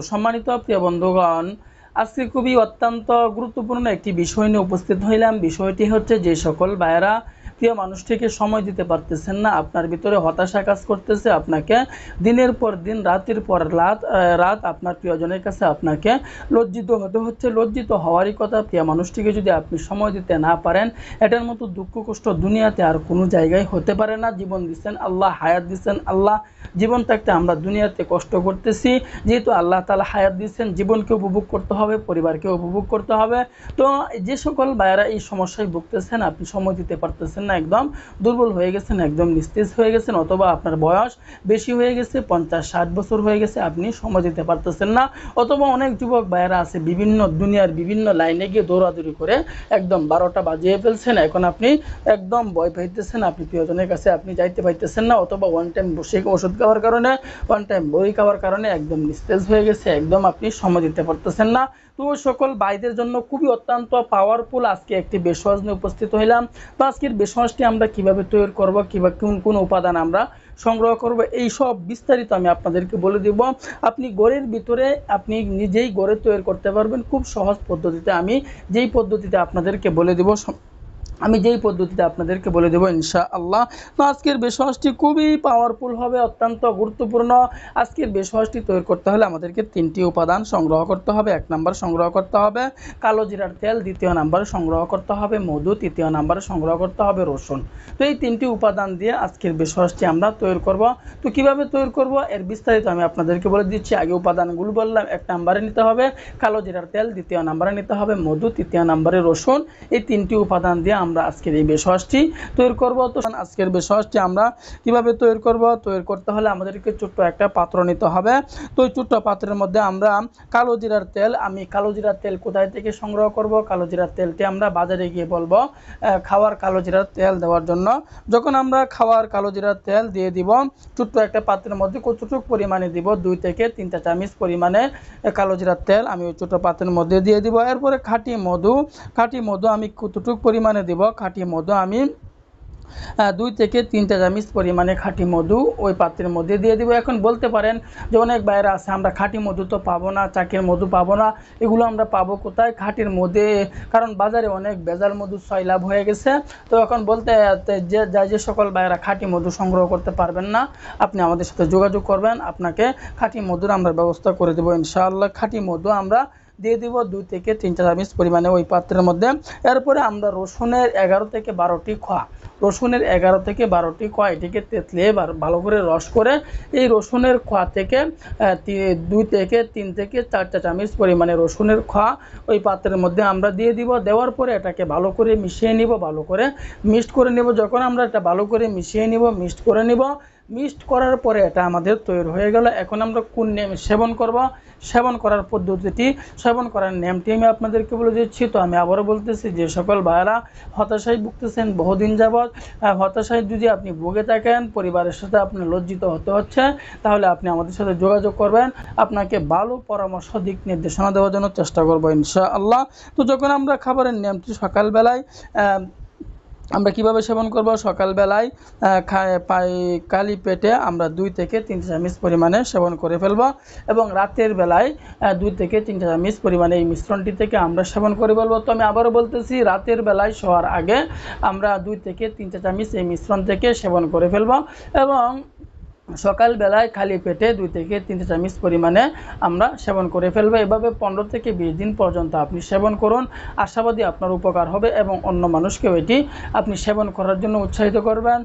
তো সম্মানিত প্রিয় বন্ধুগণ, আজকে খুবই অত্যন্ত গুরুত্বপূর্ণ একটি বিষয় নিয়ে উপস্থিত হইলাম। বিষয়টি হচ্ছে, যে সকল ভাইয়েরা প্রিয় মানুষটিকে সময় দিতে পারতেছেন না, আপনার ভিতরে হতাশা কাজ করতেছে, আপনাকে দিনের পর দিন রাতের পর রাত আপনার প্রিয়জনের কাছে আপনাকে লজ্জিত হতে হচ্ছে। লজ্জিত হওয়ারই কথা। প্রিয় মানুষটিকে যদি আপনি সময় দিতে না পারেন, এটার মতো দুঃখ কষ্ট দুনিয়াতে আর কোনো জায়গায় হতে পারে না। জীবন দিচ্ছেন আল্লাহ, হায়াত দিচ্ছেন আল্লাহ। জীবন থাকতে আমরা দুনিয়াতে কষ্ট করতেছি, যেহেতু আল্লাহ তাআলা হায়াত দিচ্ছেন, জীবনকে উপভোগ করতে হবে, পরিবারকে উপভোগ করতে হবে। তো যে সকল ভাইয়েরা এই সমস্যায় ভুগতেছেন, আপনি সময় দিতে পারতেছেন না, একদম দুর্বল হয়ে গেছেন, একদম নিস্তেজ হয়ে গেছেন, অথবা আপনার বয়স বেশি হয়ে গেছে, 50-60 বছর হয়ে গেছে, আপনি সময় দিতে পারতেছেন না, অথবা অনেক যুবক ভাইয়েরা আছে বিভিন্ন দুনিয়ার বিভিন্ন লাইনে গিয়ে দৌড়াদৌড়ি করে একদম 12টা বাজিয়ে ফেলছেন। এখন আপনি একদম ভয় পাইতেছেন, আপনি প্রিয়জনের কাছে আপনি যাইতে পাইতেছেন না, অথবা ওয়ান টাইম বসে ওষুধ খাওয়ার কারণে, ওয়ান টাইম বই খাওয়ার কারণে একদম নিস্তেজ হয়ে গেছে, একদম আপনি সময় দিতে পারতেছেন না। তো সকল ভাইদের জন্য খুবই অত্যন্ত পাওয়ারফুল আজকে একটি বেশওয়াজ নিয়ে উপস্থিত হইলাম। তো আজকের বেশওয়াজটি আমরা কিভাবে তৈরি করব, কিংবা কোন কোন উপাদান আমরা সংগ্রহ করব, এই সব বিস্তারিত আমি আপনাদেরকে বলে দিব। আপনি ঘরের ভিতরে আপনি নিজেই ঘরে তৈরি করতে পারবেন খুব সহজ পদ্ধতিতে। আমি যেই পদ্ধতিতে আপনাদেরকে বলে দেব ইনশাআল্লাহ। তো আজকের বেশওয়াজটি খুবই পাওয়ারফুল হবে, অত্যন্ত গুরুত্বপূর্ণ। আজকের বেশওয়াজটি তৈরি করতে হলে আমাদেরকে 3টি উপাদান সংগ্রহ করতে হবে। 1 নাম্বার সংগ্রহ করতে হবে কালো জিরার তেল, 2য় নাম্বার সংগ্রহ করতে হবে মধু, 3য় নাম্বারে সংগ্রহ করতে হবে রসুন। তো এই 3টি উপাদান দিয়ে আজকের বেশওয়াজটি আমরা তৈরি করব। তো কিভাবে তৈরি করব এর বিস্তারিত আমি আপনাদেরকে বলে দিচ্ছি। আগে উপাদানগুলো বললাম। 1 নাম্বারে নিতে হবে কালো জিরার তেল, 2য় নাম্বারে নিতে হবে মধু, 3য় নাম্বারে রসুন। এই 3টি উপাদান দিয়ে আমরা আজকের এই বেশওয়াজটি তৈরি করব। তো আজকের বেশওয়াজটি আমরা কিভাবে তৈরি করব, তৈরি করতে হলে আমাদেরকে ছোট্ট একটা পাত্র নিতে হবে। তো ওই ছোট্ট পাত্রের মধ্যে আমরা কালো জিরার তেল, আমি কালো জিরার তেল কোথায় থেকে সংগ্রহ করব, কালো জিরার তেলটি আমরা বাজারে গিয়ে বলবো খাওয়ার কালো জিরার তেল দেওয়ার জন্য। যখন আমরা খাওয়ার কালো জিরার তেল দিয়ে দিব, ছোট্ট একটা পাত্রের মধ্যে কতটুকু পরিমাণে দিব, 2 থেকে 3টা চামচ পরিমাণে কালো জিরার তেল আমি ওই ছোট্ট পাত্রের মধ্যে দিয়ে দিব। এরপরে খাঁটি মধু আমি কতটুকু পরিমাণে দিব, খাঁটি মধু আমি 2 থেকে 3টা চামচ পরিমাণে খাঁটি মধু ওই পাত্রের মধ্যে দিয়ে দিব। এখন বলতে পারেন যে অনেক বাইরে আছে, আমরা খাঁটি মধু তো পাবো না, চাকের মধু পাবো না, এগুলো আমরা পাবো কোথায় খাঁটির মধ্যে? কারণ বাজারে অনেক ভেজাল মধু সয়লাভ হয়ে গেছে। তো এখন বলতে যে সকল বাইরা খাঁটি মধু সংগ্রহ করতে পারবেন না, আপনি আমাদের সাথে যোগাযোগ করবেন, আপনাকে খাঁটি মধুর আমরা ব্যবস্থা করে দেবো ইনশাআল্লাহ। খাঁটি মধু আমরা দিয়ে দিব 2 থেকে 3টা চামচ পরিমাণে ওই পাত্রের মধ্যে। এরপরে আমরা রসুনের 11 থেকে 12টি কোয়া, এটিকে তেতলে ভালো করে রস করে এই রসুনের কোয়া থেকে 2 থেকে 3 থেকে 4টা চামচ পরিমাণে রসুনের কোয়া ওই পাত্রের মধ্যে আমরা দিয়ে দিব। দেওয়ার পরে এটাকে ভালো করে মিশিয়ে নিব, ভালো করে মিক্সড করে নেব। যখন আমরা এটা ভালো করে মিশিয়ে নিব, মিক্সড করার পরে এটা আমাদের তৈরি হয়ে গেল। এখন আমরা কোন নিয়মে সেবন করব, সেবন করার পদ্ধতিটি, সেবন করার নিয়মটি আমি আপনাদেরকে বলে দিচ্ছি। তো আমি আবারও বলতেছি, যে সকল ভাইয়েরা হতাশায় ভুগতেছেন বহুদিন যাবৎ, হতাশায় যদি আপনি ভুগে থাকেন, পরিবারের সাথে আপনার লজ্জিত হতে হচ্ছে, তাহলে আপনি আমাদের সাথে যোগাযোগ করবেন, আপনাকে ভালো পরামর্শ দিক নির্দেশনা দেওয়ার জন্য চেষ্টা করবো ইনশাআল্লাহ। তো যখন আমরা খাবারের নিয়মটি সকালবেলায় আমরা কিভাবে সেবন করব, সকালবেলায় খালি পেটে আমরা 2 থেকে 3 চামচ পরিমাণে সেবন করে ফেলব, এবং রাতের বেলায় 2 থেকে 3 চামচ পরিমাণে এই মিশ্রণটি থেকে আমরা সেবন করে ফেলব। তো আমি আবারও বলতেছি, রাতের বেলায় শোয়ার আগে আমরা 2 থেকে 3 চামচ এই মিশ্রণ থেকে সেবন করে ফেলব, এবং সকালবেলায় খালি পেটে 2 থেকে 3 চামচ পরিমাণে আমরা সেবন করে ফেলবো। এভাবে 15 থেকে 20 দিন পর্যন্ত আপনি সেবন করুন, আশাবাদী আপনার উপকার হবে, এবং অন্য মানুষকেও এটি আপনি সেবন করার জন্য উৎসাহিত করবেন।